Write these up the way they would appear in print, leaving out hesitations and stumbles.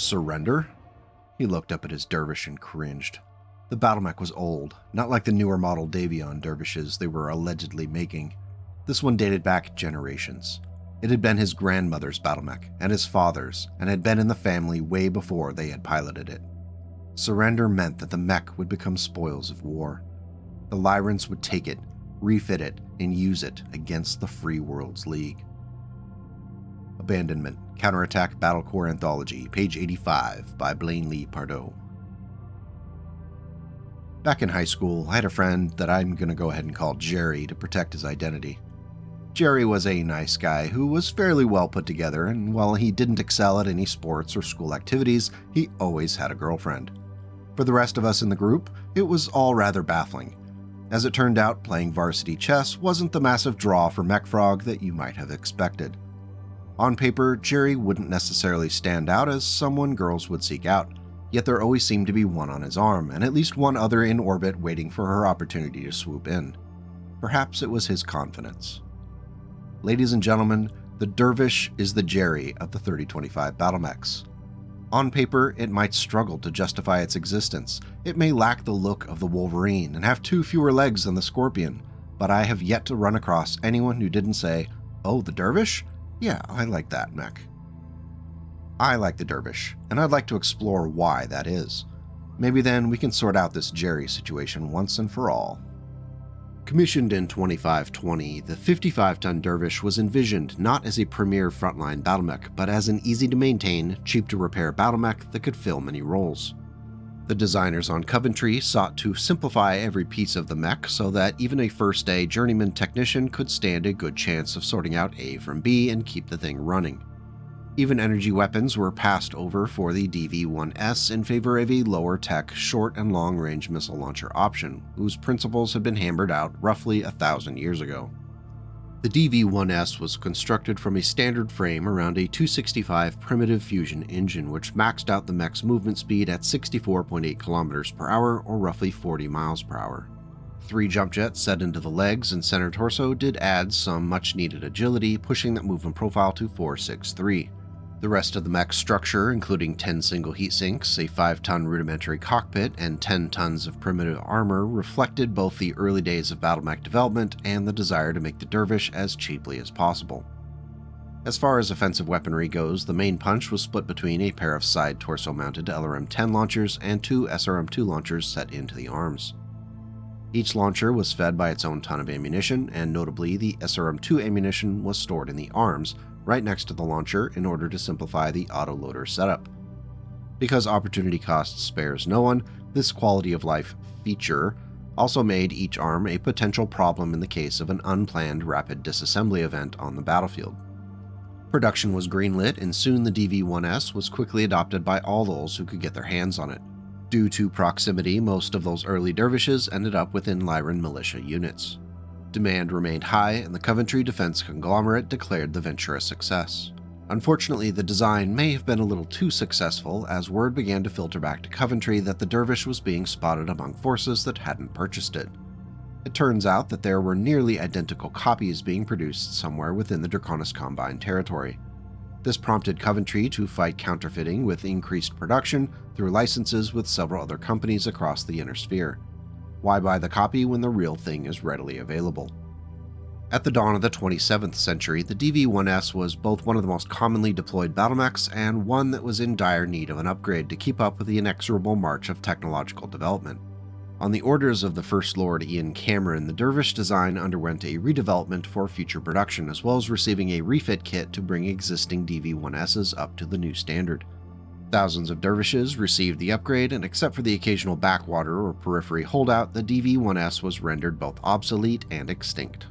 Surrender? He looked up at his Dervish and cringed. The battlemech was old, not like the newer Manual-Davion dervishes they were allegedly making. This one dated back generations. It had been his grandmother's battlemech and his father's, and had been in the family way before they had piloted it. Surrender meant that the mech would become spoils of war. The Lyrans would take it, refit it, and use it against the Free Worlds League. Abandonment, Counterattack Battle Corps Anthology, page 85, by Blaine Lee Pardoe. Back in high school, I had a friend that I'm going to go ahead and call Jerry to protect his identity. Jerry was a nice guy who was fairly well put together, and while he didn't excel at any sports or school activities, he always had a girlfriend. For the rest of us in the group, it was all rather baffling. As it turned out, playing varsity chess wasn't the massive draw for Mechfrog that you might have expected. On paper, Jerry wouldn't necessarily stand out as someone girls would seek out, yet there always seemed to be one on his arm, and at least one other in orbit waiting for her opportunity to swoop in. Perhaps it was his confidence. Ladies and gentlemen, the Dervish is the Jerry of the 3025 battlemechs. On paper, it might struggle to justify its existence. It may lack the look of the Wolverine and have 2 fewer legs than the Scorpion, but I have yet to run across anyone who didn't say, "Oh, the Dervish? Yeah, I like that mech." I like the Dervish, and I'd like to explore why that is. Maybe then we can sort out this Jerry situation once and for all. Commissioned in 2520, the 55-ton Dervish was envisioned not as a premier frontline battlemech, but as an easy-to-maintain, cheap-to-repair battlemech that could fill many roles. The designers on Coventry sought to simplify every piece of the mech so that even a first-day journeyman technician could stand a good chance of sorting out A from B and keep the thing running. Even energy weapons were passed over for the DV-1S in favor of a lower-tech, short- and long-range missile launcher option, whose principles had been hammered out roughly 1,000 years ago. The DV-1S was constructed from a standard frame around a 265 primitive fusion engine which maxed out the mech's movement speed at 64.8 km per hour or roughly 40 miles per hour. 3 jump jets set into the legs and center torso did add some much-needed agility, pushing that movement profile to 463. The rest of the mech's structure, including 10 single heat sinks, a 5-ton rudimentary cockpit, and 10 tons of primitive armor, reflected both the early days of battlemech development and the desire to make the Dervish as cheaply as possible. As far as offensive weaponry goes, the main punch was split between a pair of side torso-mounted LRM-10 launchers and 2 SRM-2 launchers set into the arms. Each launcher was fed by its own ton of ammunition, and notably the SRM-2 ammunition was stored in the arms, right next to the launcher in order to simplify the autoloader setup. Because opportunity cost spares no one, this quality of life feature also made each arm a potential problem in the case of an unplanned rapid disassembly event on the battlefield. Production was greenlit, and soon the DV-1S was quickly adopted by all those who could get their hands on it. Due to proximity, most of those early dervishes ended up within Lyran militia units. Demand remained high, and the Coventry defense conglomerate declared the venture a success. Unfortunately, the design may have been a little too successful as word began to filter back to Coventry that the Dervish was being spotted among forces that hadn't purchased it. It turns out that there were nearly identical copies being produced somewhere within the Draconis Combine territory. This prompted Coventry to fight counterfeiting with increased production through licenses with several other companies across the Inner Sphere. Why buy the copy when the real thing is readily available? At the dawn of the 27th century, the DV-1S was both one of the most commonly deployed battlemechs and one that was in dire need of an upgrade to keep up with the inexorable march of technological development. On the orders of the First Lord Ian Cameron, the Dervish design underwent a redevelopment for future production, as well as receiving a refit kit to bring existing DV-1Ss up to the new standard. Thousands of Dervishes received the upgrade, and except for the occasional backwater or periphery holdout, the DV-1S was rendered both obsolete and extinct.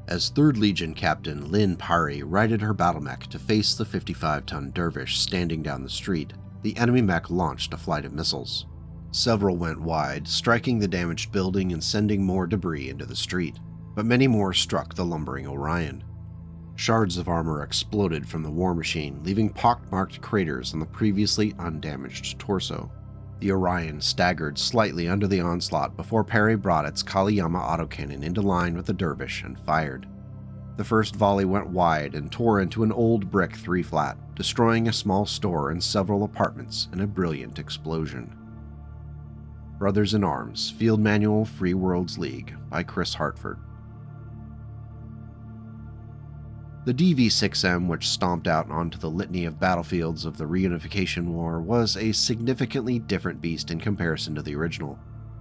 As 3rd Legion Captain Lynn Parry righted her battlemech to face the 55-ton Dervish standing down the street, the enemy mech launched a flight of missiles. Several went wide, striking the damaged building and sending more debris into the street, but many more struck the lumbering Orion. Shards of armor exploded from the war machine, leaving pockmarked craters on the previously undamaged torso. The Orion staggered slightly under the onslaught before Parry brought its Kaliyama autocannon into line with the Dervish and fired. The first volley went wide and tore into an old brick 3-flat, destroying a small store and several apartments in a brilliant explosion. Brothers in Arms, Field Manual Free Worlds League by Chris Hartford. The DV-6M, which stomped out onto the litany of battlefields of the Reunification War, was a significantly different beast in comparison to the original.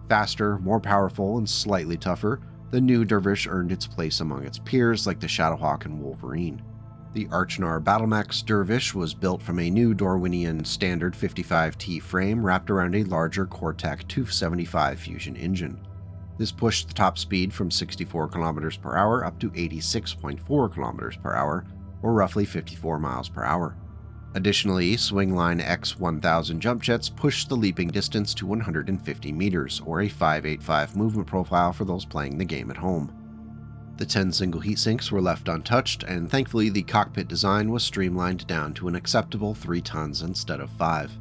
Faster, more powerful, and slightly tougher, the new Dervish earned its place among its peers like the Shadowhawk and Wolverine. The Archnar Battlemech's Dervish was built from a new Darwinian standard 55T frame wrapped around a larger Cortec 275 fusion engine. This pushed the top speed from 64 km per hour up to 86.4 km per hour, or roughly 54 miles per hour. Additionally, Swingline X-1000 jump jets pushed the leaping distance to 150 meters, or a 585 movement profile for those playing the game at home. The 10 single heatsinks were left untouched, and thankfully the cockpit design was streamlined down to an acceptable 3 tons instead of 5.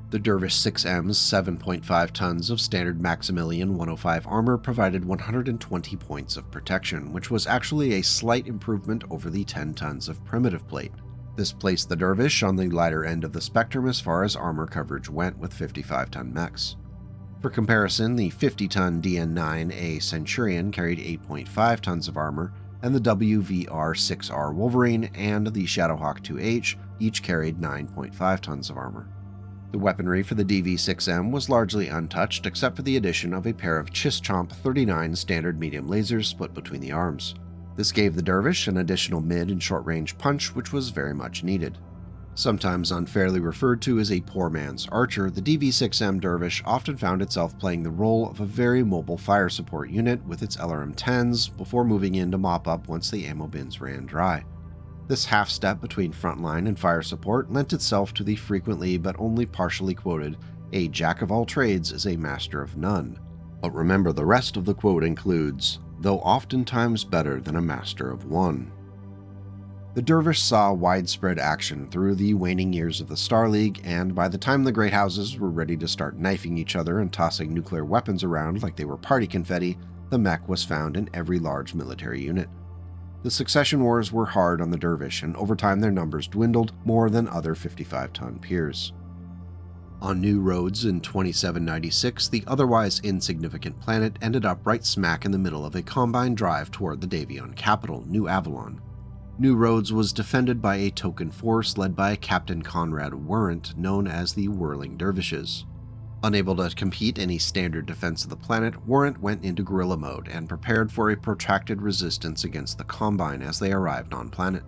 The Dervish 6M's 7.5 tons of standard Maximilian 105 armor provided 120 points of protection, which was actually a slight improvement over the 10 tons of primitive plate. This placed the Dervish on the lighter end of the spectrum as far as armor coverage went with 55-ton mechs. For comparison, the 50-ton DN9A Centurion carried 8.5 tons of armor, and the WVR-6R Wolverine and the Shadowhawk 2H each carried 9.5 tons of armor. The weaponry for the DV-6M was largely untouched except for the addition of a pair of Chischomp 39 standard medium lasers split between the arms. This gave the Dervish an additional mid and short-range punch, which was very much needed. Sometimes unfairly referred to as a poor man's archer, the DV-6M Dervish often found itself playing the role of a very mobile fire support unit with its LRM-10s before moving in to mop up once the ammo bins ran dry. This half-step between frontline and fire support lent itself to the frequently but only partially quoted, "A jack of all trades is a master of none." But remember, the rest of the quote includes, "though oftentimes better than a master of one." The Dervish saw widespread action through the waning years of the Star League, and by the time the Great Houses were ready to start knifing each other and tossing nuclear weapons around like they were party confetti, the mech was found in every large military unit. The succession wars were hard on the Dervish, and over time their numbers dwindled more than other 55-ton peers. On new roads in 2796, the otherwise insignificant planet ended up right smack in the middle of a combine drive toward the Davion capital, New Avalon. New Roads was defended by a token force led by Captain Conrad Warrant, known as the Whirling Dervishes. Unable to compete any standard defense of the planet, Warrant went into guerrilla mode and prepared for a protracted resistance against the Combine as they arrived on planet.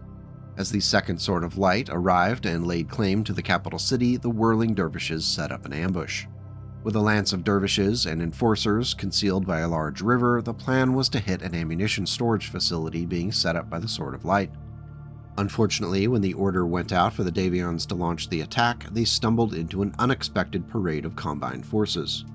As the Second Sword of Light arrived and laid claim to the capital city, the Whirling Dervishes set up an ambush. With a lance of dervishes and enforcers concealed by a large river, the plan was to hit an ammunition storage facility being set up by the Sword of Light. Unfortunately, when the order went out for the Davions to launch the attack, they stumbled into an unexpected parade of combined forces.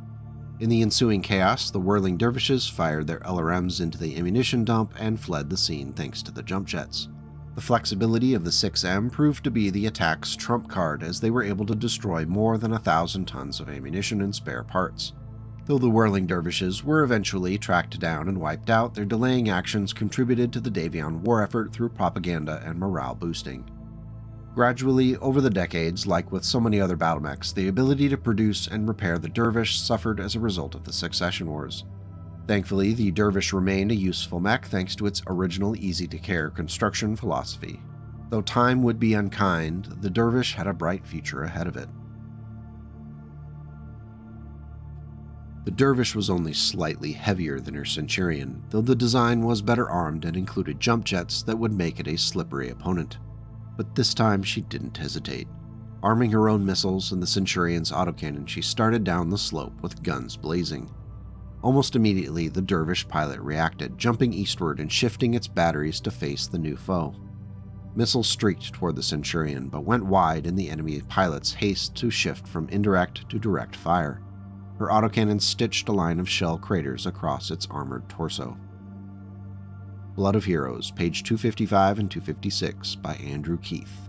In the ensuing chaos, the Whirling Dervishes fired their LRMs into the ammunition dump and fled the scene thanks to the jump jets. The flexibility of the 6M proved to be the attack's trump card, as they were able to destroy more than 1,000 tons of ammunition and spare parts. Though the Whirling Dervishes were eventually tracked down and wiped out, their delaying actions contributed to the Davion war effort through propaganda and morale boosting. Gradually, over the decades, like with so many other battlemechs, the ability to produce and repair the Dervish suffered as a result of the succession wars. Thankfully, the Dervish remained a useful mech thanks to its original easy-to-care construction philosophy. Though time would be unkind, the Dervish had a bright future ahead of it. The Dervish was only slightly heavier than her Centurion, though the design was better armed and included jump jets that would make it a slippery opponent. But this time she didn't hesitate. Arming her own missiles and the Centurion's autocannon, she started down the slope with guns blazing. Almost immediately, the Dervish pilot reacted, jumping eastward and shifting its batteries to face the new foe. Missiles streaked toward the Centurion, but went wide in the enemy pilot's haste to shift from indirect to direct fire. Her autocannon stitched a line of shell craters across its armored torso. Blood of Heroes, page 255 and 256, by Andrew Keith.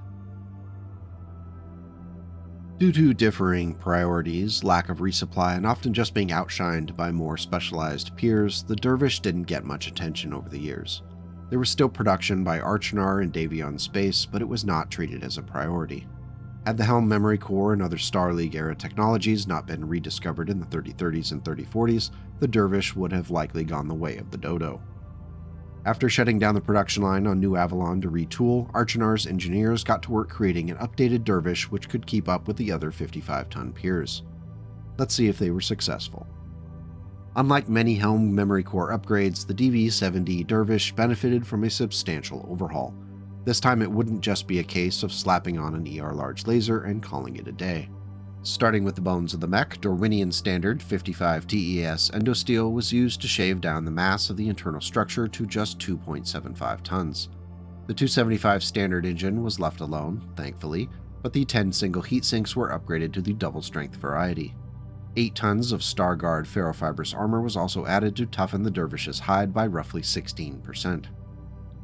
Due to differing priorities, lack of resupply, and often just being outshined by more specialized peers, the Dervish didn't get much attention over the years. There was still production by Archnar and Davion Space, but it was not treated as a priority. Had the Helm memory core and other Star League-era technologies not been rediscovered in the 3030s and 3040s, the Dervish would have likely gone the way of the Dodo. After shutting down the production line on New Avalon to retool, Archinar's engineers got to work creating an updated Dervish which could keep up with the other 55-ton peers. Let's see if they were successful. Unlike many Helm memory core upgrades, the DV-7D Dervish benefited from a substantial overhaul. This time it wouldn't just be a case of slapping on an ER large laser and calling it a day. Starting with the bones of the mech, Darwinian standard 55 TES endosteel was used to shave down the mass of the internal structure to just 2.75 tons. The 275 standard engine was left alone, thankfully, but the 10 single heat sinks were upgraded to the double-strength variety. 8 tons of Starguard ferrofibrous armor was also added to toughen the Dervish's hide by roughly 16%.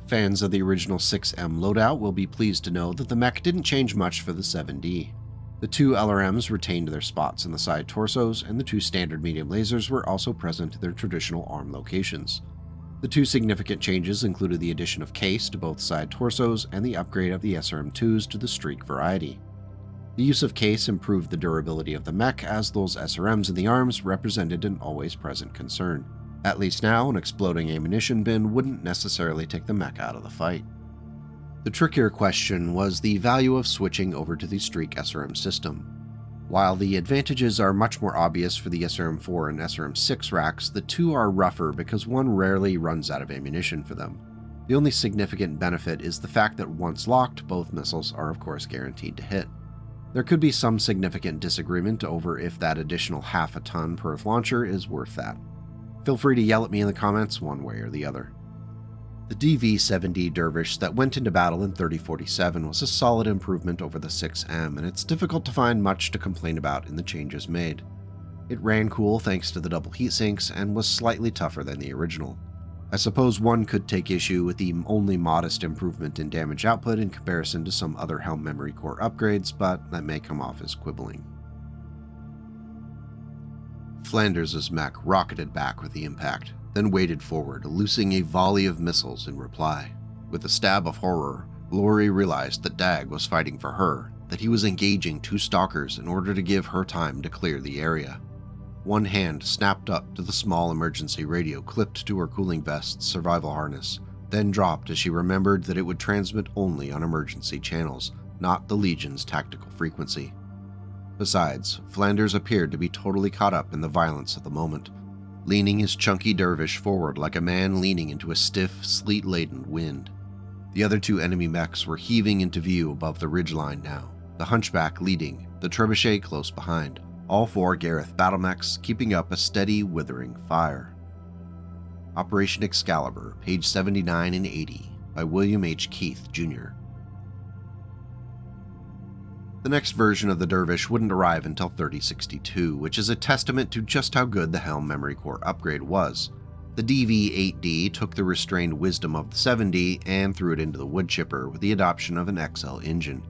Fans of the original 6M loadout will be pleased to know that the mech didn't change much for the 7D. The 2 LRMs retained their spots in the side torsos, and the 2 standard medium lasers were also present in their traditional arm locations. The 2 significant changes included the addition of case to both side torsos and the upgrade of the SRM-2s to the Streak variety. The use of case improved the durability of the mech, as those SRMs in the arms represented an always-present concern. At least now, an exploding ammunition bin wouldn't necessarily take the mech out of the fight. The trickier question was the value of switching over to the Streak SRM system. While the advantages are much more obvious for the SRM-4 and SRM-6 racks, the two are rougher because one rarely runs out of ammunition for them. The only significant benefit is the fact that once locked, both missiles are of course guaranteed to hit. There could be some significant disagreement over if that additional half a ton per launcher is worth that. Feel free to yell at me in the comments one way or the other. The DV-7D Dervish that went into battle in 3047 was a solid improvement over the 6M, and it's difficult to find much to complain about in the changes made. It ran cool thanks to the double heatsinks and was slightly tougher than the original. I suppose one could take issue with the only modest improvement in damage output in comparison to some other Helm memory core upgrades, but that may come off as quibbling. Flanders' mech rocketed back with the impact, then waded forward, loosing a volley of missiles in reply. With a stab of horror, Lowry realized that Dag was fighting for her, that he was engaging 2 stalkers in order to give her time to clear the area. One hand snapped up to the small emergency radio clipped to her cooling vest's survival harness, then dropped as she remembered that it would transmit only on emergency channels, not the Legion's tactical frequency. Besides, Flanders appeared to be totally caught up in the violence of the moment, leaning his chunky Dervish forward like a man leaning into a stiff, sleet-laden wind. The other 2 enemy mechs were heaving into view above the ridgeline now, the Hunchback leading, the Trebuchet close behind, all 4 Gareth battle mechs keeping up a steady, withering fire. Operation Excalibur, page 79 and 80, by William H. Keith, Jr. The next version of the Dervish wouldn't arrive until 3062, which is a testament to just how good the Helm memory core upgrade was. The DV-8D took the restrained wisdom of the 7D and threw it into the wood chipper with the adoption of an XL engine.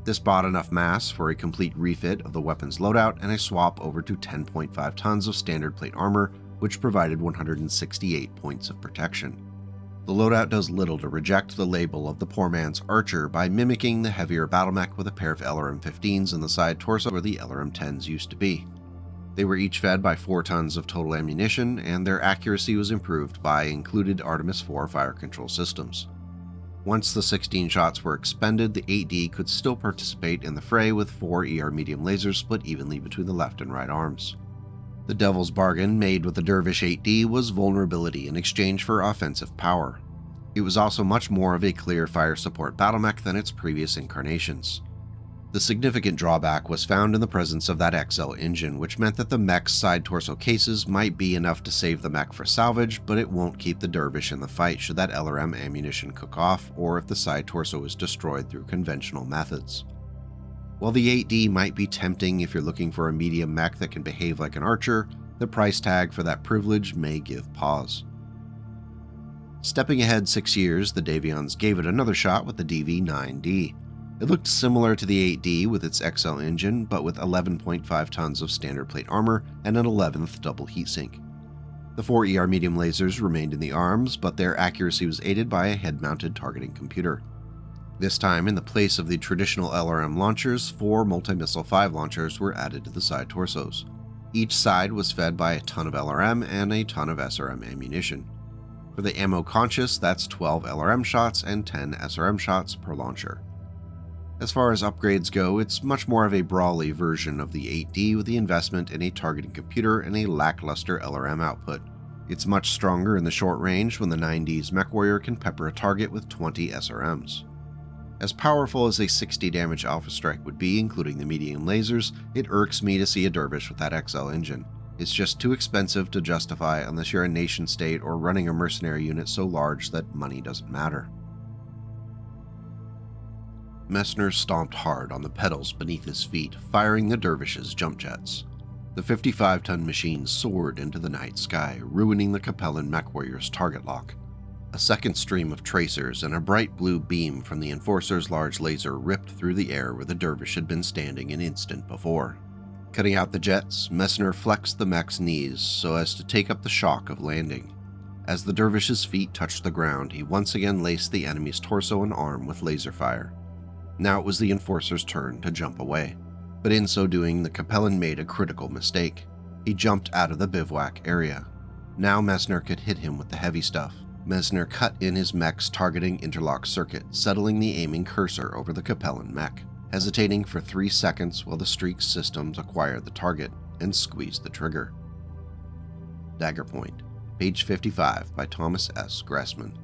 This bought enough mass for a complete refit of the weapon's loadout and a swap over to 10.5 tons of standard plate armor, which provided 168 points of protection. The loadout does little to reject the label of the poor man's archer by mimicking the heavier battlemech with a pair of LRM-15s in the side torso where the LRM-10s used to be. They were each fed by 4 tons of total ammunition, and their accuracy was improved by included Artemis IV fire control systems. Once the 16 shots were expended, the 8D could still participate in the fray with 4 ER medium lasers split evenly between the left and right arms. The devil's bargain made with the Dervish 8D was vulnerability in exchange for offensive power. It was also much more of a clear fire support battlemech than its previous incarnations. The significant drawback was found in the presence of that XL engine, which meant that the mech's side torso cases might be enough to save the mech for salvage, but it won't keep the Dervish in the fight should that LRM ammunition cook off or if the side torso is destroyed through conventional methods. While the 8D might be tempting if you're looking for a medium mech that can behave like an archer, the price tag for that privilege may give pause. Stepping ahead 6 years, the Davions gave it another shot with the DV-9D. It looked similar to the 8D with its XL engine, but with 11.5 tons of standard plate armor and an 11th double heatsink. The 4 ER medium lasers remained in the arms, but their accuracy was aided by a head-mounted targeting computer. This time, in the place of the traditional LRM launchers, 4 multi-missile 5 launchers were added to the side torsos. Each side was fed by a ton of LRM and a ton of SRM ammunition. For the ammo conscious, that's 12 LRM shots and 10 SRM shots per launcher. As far as upgrades go, it's much more of a brawly version of the 8D with the investment in a targeting computer and a lackluster LRM output. It's much stronger in the short range when the 9D's Mechwarrior can pepper a target with 20 SRMs. As powerful as a 60 damage Alpha Strike would be, including the medium lasers, it irks me to see a Dervish with that XL engine. It's just too expensive to justify unless you're a nation state or running a mercenary unit so large that money doesn't matter. Messner stomped hard on the pedals beneath his feet, firing the Dervish's jump jets. The 55-ton machine soared into the night sky, ruining the Capellan Mechwarrior's target lock. A second stream of tracers and a bright blue beam from the Enforcer's large laser ripped through the air where the Dervish had been standing an instant before. Cutting out the jets, Messner flexed the mech's knees so as to take up the shock of landing. As the Dervish's feet touched the ground, he once again laced the enemy's torso and arm with laser fire. Now it was the Enforcer's turn to jump away, but in so doing, the Capellan made a critical mistake. He jumped out of the bivouac area. Now Messner could hit him with the heavy stuff. Messner cut in his mech's targeting interlock circuit, settling the aiming cursor over the Capellan mech, hesitating for 3 seconds while the Streak's systems acquired the target and squeezed the trigger. Dagger Point, page 55 by Thomas S. Gressman.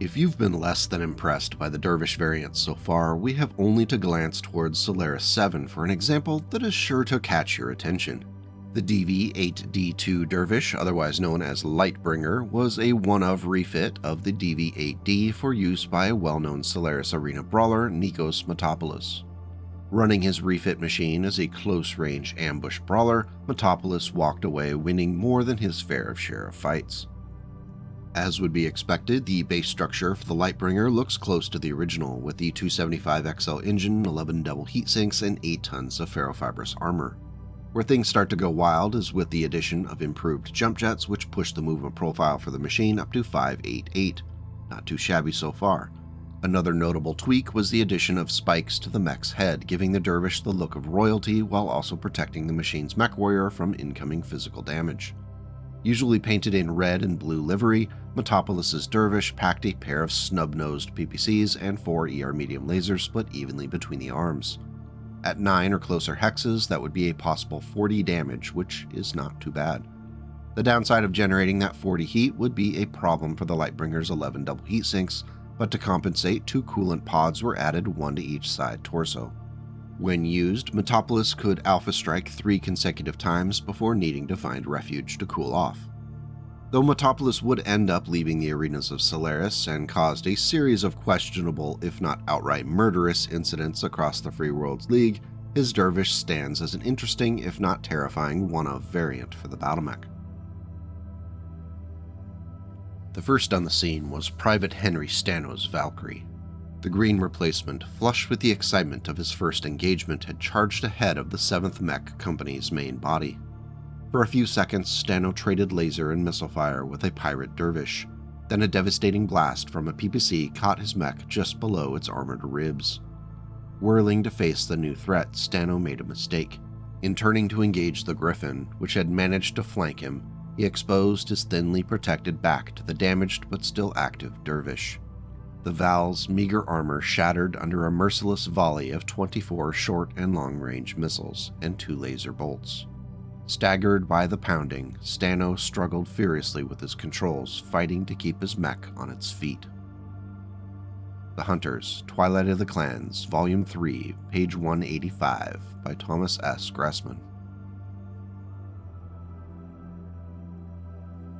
If you've been less than impressed by the Dervish variants so far, we have only to glance towards Solaris 7 for an example that is sure to catch your attention. The DV-8D2 Dervish, otherwise known as Lightbringer, was a one-of refit of the DV-8D for use by a well-known Solaris arena brawler, Nikos Matopoulos. Running his refit machine as a close-range ambush brawler, Matopoulos walked away winning more than his fair share of fights. As would be expected, the base structure for the Lightbringer looks close to the original, with the 275XL engine, 11 double heatsinks, and 8 tons of ferrofibrous armor. Where things start to go wild is with the addition of improved jump jets, which push the movement profile for the machine up to 588. Not too shabby so far. Another notable tweak was the addition of spikes to the mech's head, giving the Dervish the look of royalty while also protecting the machine's Mechwarrior from incoming physical damage. Usually painted in red and blue livery, Matopoulos' Dervish packed a pair of snub-nosed PPCs and 4 ER medium lasers split evenly between the arms. At 9 or closer hexes, that would be a possible 40 damage, which is not too bad. The downside of generating that 40 heat would be a problem for the Lightbringer's 11 double heatsinks, but to compensate, 2 coolant pods were added, 1 to each side torso. When used, Matopoulos could alpha strike 3 consecutive times before needing to find refuge to cool off. Though Matopoulos would end up leaving the arenas of Solaris and caused a series of questionable, if not outright murderous, incidents across the Free Worlds League, his Dervish stands as an interesting, if not terrifying, one-of variant for the BattleMech. The first on the scene was Private Henry Stano's Valkyrie. The green replacement, flush with the excitement of his first engagement, had charged ahead of the 7th Mech Company's main body. For a few seconds, Stano traded laser and missile fire with a pirate Dervish. Then a devastating blast from a PPC caught his mech just below its armored ribs. Whirling to face the new threat, Stano made a mistake. In turning to engage the Griffin, which had managed to flank him, he exposed his thinly protected back to the damaged but still active Dervish. The Val's meager armor shattered under a merciless volley of 24 short and long-range missiles and 2 laser bolts. Staggered by the pounding, Stano struggled furiously with his controls, fighting to keep his mech on its feet. The Hunters, Twilight of the Clans, Volume 3, page 185, by Thomas S. Gressman.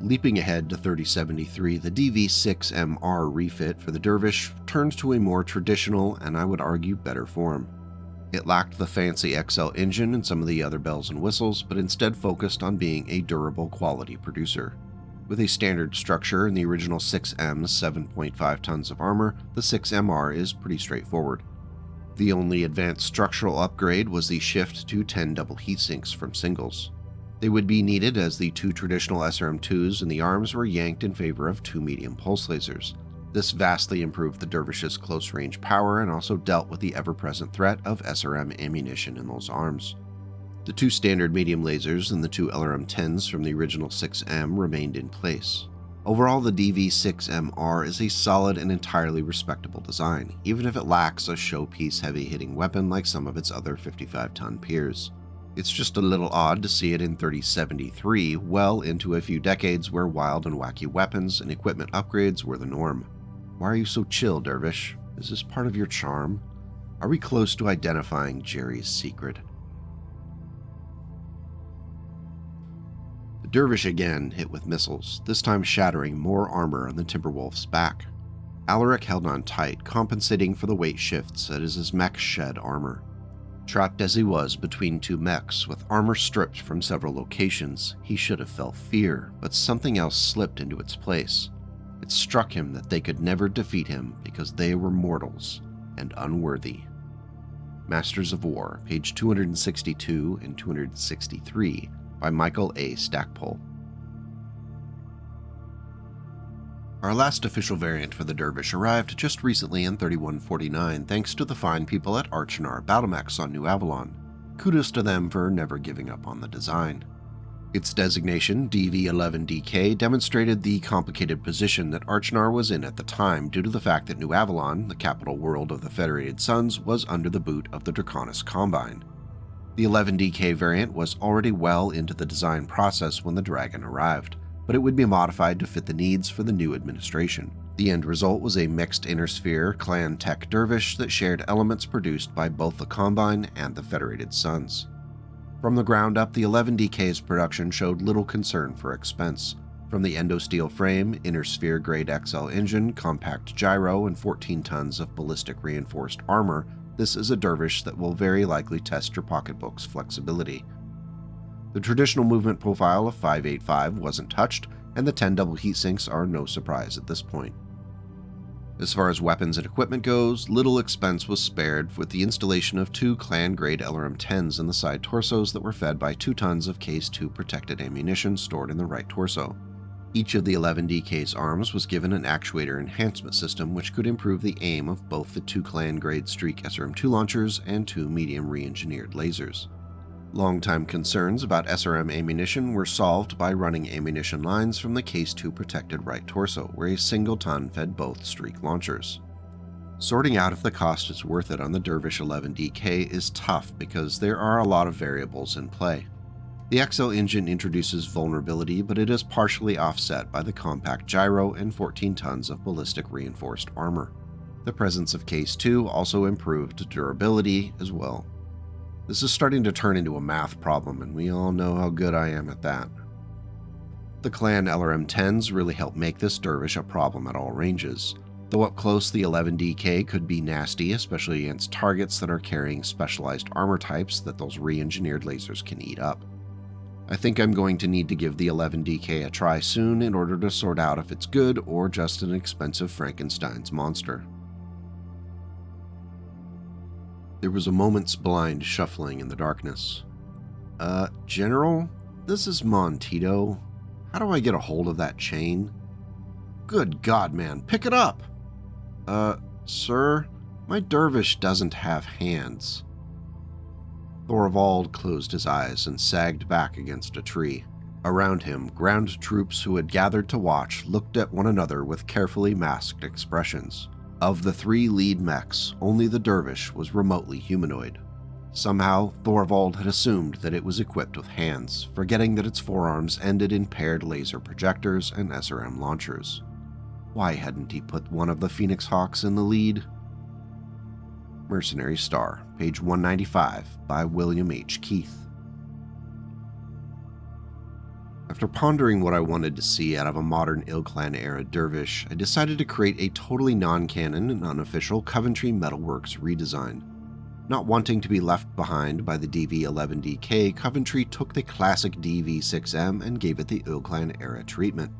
Leaping ahead to 3073, the DV-6MR refit for the Dervish turned to a more traditional and I would argue better form. It lacked the fancy XL engine and some of the other bells and whistles, but instead focused on being a durable quality producer. With a standard structure in the original 6M's 7.5 tons of armor, the 6MR is pretty straightforward. The only advanced structural upgrade was the shift to 10 double heatsinks from singles. They would be needed as the 2 traditional SRM-2s in the arms were yanked in favor of 2 medium pulse lasers. This vastly improved the Dervish's close-range power and also dealt with the ever-present threat of SRM ammunition in those arms. The 2 standard medium lasers and the 2 LRM-10s from the original 6M remained in place. Overall, the DV-6MR is a solid and entirely respectable design, even if it lacks a showpiece heavy-hitting weapon like some of its other 55-ton peers. It's just a little odd to see it in 3073, well into a few decades where wild and wacky weapons and equipment upgrades were the norm. Why are you so chill, Dervish? Is this part of your charm? Are we close to identifying Jerry's secret? The Dervish again hit with missiles, this time shattering more armor on the Timberwolf's back. Alaric held on tight, compensating for the weight shifts as his mech shed armor. Trapped as he was between 2 mechs, with armor stripped from several locations, he should have felt fear, but something else slipped into its place. It struck him that they could never defeat him because they were mortals and unworthy. Masters of War, page 262 and 263, by Michael A. Stackpole. Our last official variant for the Dervish arrived just recently in 3149 thanks to the fine people at Archnar Battlemechs on New Avalon. Kudos to them for never giving up on the design. Its designation, DV-11DK, demonstrated the complicated position that Archnar was in at the time due to the fact that New Avalon, the capital world of the Federated Suns, was under the boot of the Draconis Combine. The 11DK variant was already well into the design process when the Dragon arrived, but it would be modified to fit the needs for the new administration. The end result was a mixed inner-sphere clan tech Dervish that shared elements produced by both the Combine and the Federated Suns. From the ground up, the 11DK's production showed little concern for expense. From the endosteel frame, inner-sphere grade XL engine, compact gyro, and 14 tons of ballistic reinforced armor, this is a Dervish that will very likely test your pocketbook's flexibility. The traditional movement profile of 585 wasn't touched, and the 10 double heatsinks are no surprise at this point. As far as weapons and equipment goes, little expense was spared with the installation of 2 clan-grade LRM-10s in the side torsos that were fed by 2 tons of Case 2 protected ammunition stored in the right torso. Each of the 11DK's arms was given an actuator enhancement system which could improve the aim of both the 2 clan-grade Streak SRM-2 launchers and 2 medium re-engineered lasers. Long-time concerns about SRM ammunition were solved by running ammunition lines from the Case 2 protected right torso, where a single ton fed both Streak launchers. Sorting out if the cost is worth it on the Dervish 11DK is tough because there are a lot of variables in play. The XL engine introduces vulnerability, but it is partially offset by the compact gyro and 14 tons of ballistic reinforced armor. The presence of Case 2 also improved durability as well. This is starting to turn into a math problem, and we all know how good I am at that. The clan LRM-10s really help make this Dervish a problem at all ranges. Though up close, the 11DK could be nasty, especially against targets that are carrying specialized armor types that those re-engineered lasers can eat up. I think I'm going to need to give the 11DK a try soon in order to sort out if it's good or just an expensive Frankenstein's monster. There was a moment's blind shuffling in the darkness. General? This is Montito. How do I get a hold of that chain? Good God, man, pick it up! Sir? My Dervish doesn't have hands. Thorvald closed his eyes and sagged back against a tree. Around him, ground troops who had gathered to watch looked at one another with carefully masked expressions. Of the 3 lead mechs, only the Dervish was remotely humanoid. Somehow, Thorvald had assumed that it was equipped with hands, forgetting that its forearms ended in paired laser projectors and SRM launchers. Why hadn't he put one of the Phoenix Hawks in the lead? Mercenary Star, page 195, by William H. Keith. After pondering what I wanted to see out of a modern IlClan-era Dervish, I decided to create a totally non-canon and unofficial Coventry Metalworks redesign. Not wanting to be left behind by the DV-11DK, Coventry took the classic DV-6M and gave it the IlClan-era treatment.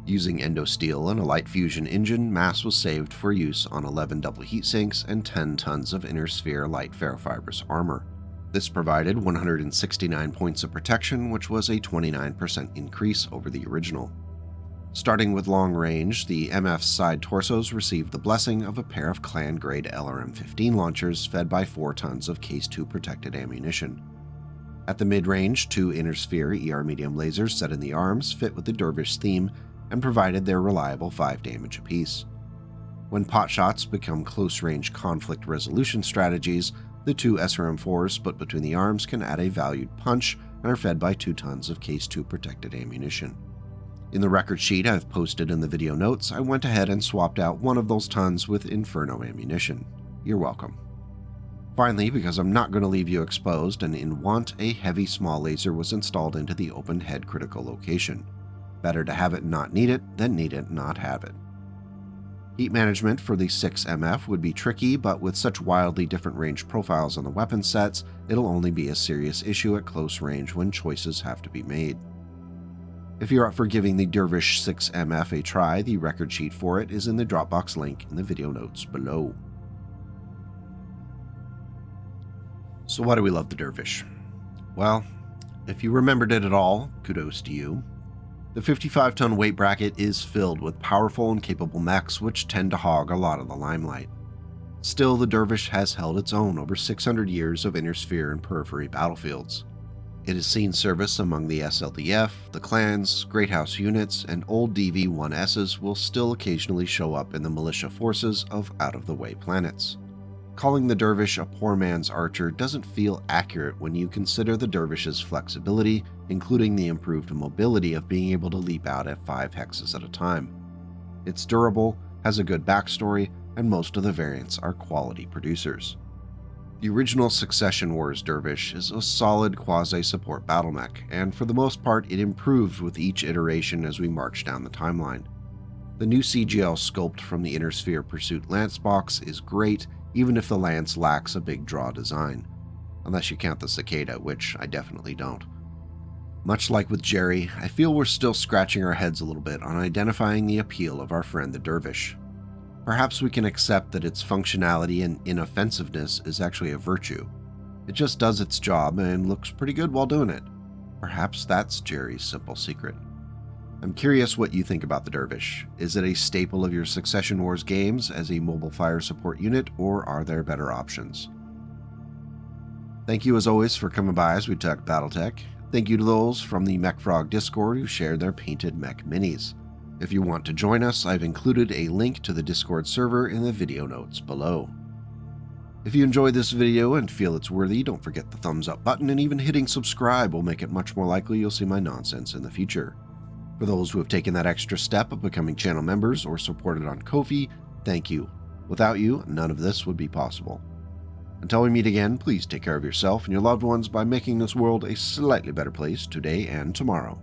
Using endosteel and a light fusion engine, mass was saved for use on 11 double heatsinks and 10 tons of inner sphere light ferrofibrous armor. This provided 169 points of protection, which was a 29% increase over the original. Starting with long range, the MF's side torsos received the blessing of a pair of clan-grade LRM-15 launchers fed by 4 tons of Case 2 protected ammunition. At the mid-range, 2 inner sphere ER medium lasers set in the arms fit with the Dervish theme and provided their reliable 5 damage apiece. When potshots become close-range conflict resolution strategies, the 2 SRM-4s split between the arms can add a valued punch and are fed by 2 tons of Case 2 protected ammunition. In the record sheet I've posted in the video notes, I went ahead and swapped out one of those tons with Inferno ammunition. You're welcome. Finally, because I'm not going to leave you exposed and in want, a heavy small laser was installed into the open head critical location. Better to have it not need it than need it not have it. Heat management for the 6MF would be tricky, but with such wildly different range profiles on the weapon sets, it'll only be a serious issue at close range when choices have to be made. If you're up for giving the Dervish 6MF a try, the record sheet for it is in the Dropbox link in the video notes below. So why do we love the Dervish? Well, if you remembered it at all, kudos to you. The 55-ton weight bracket is filled with powerful and capable mechs which tend to hog a lot of the limelight. Still, the Dervish has held its own over 600 years of inner sphere and periphery battlefields. It has seen service among the SLDF, the clans, Great House units, and old DV-1Ss will still occasionally show up in the militia forces of out-of-the-way planets. Calling the Dervish a poor man's archer doesn't feel accurate when you consider the Dervish's flexibility, including the improved mobility of being able to leap out at 5 hexes at a time. It's durable, has a good backstory, and most of the variants are quality producers. The original Succession Wars Dervish is a solid quasi-support battle mech, and for the most part it improved with each iteration as we march down the timeline. The new CGL sculpt from the Inner Sphere Pursuit Lance box is great, even if the Lance lacks a big draw design. Unless you count the Cicada, which I definitely don't. Much like with Jerry, I feel we're still scratching our heads a little bit on identifying the appeal of our friend the Dervish. Perhaps we can accept that its functionality and inoffensiveness is actually a virtue. It just does its job and looks pretty good while doing it. Perhaps that's Jerry's simple secret. I'm curious what you think about the Dervish. Is it a staple of your Succession Wars games as a mobile fire support unit, or are there better options? Thank you as always for coming by as we talk BattleTech. Thank you to those from the MechFrog Discord who shared their painted mech minis. If you want to join us, I've included a link to the Discord server in the video notes below. If you enjoyed this video and feel it's worthy, don't forget the thumbs up button, and even hitting subscribe will make it much more likely you'll see my nonsense in the future. For those who have taken that extra step of becoming channel members or supported on Ko-fi, thank you. Without you, none of this would be possible. Until we meet again, please take care of yourself and your loved ones by making this world a slightly better place today and tomorrow.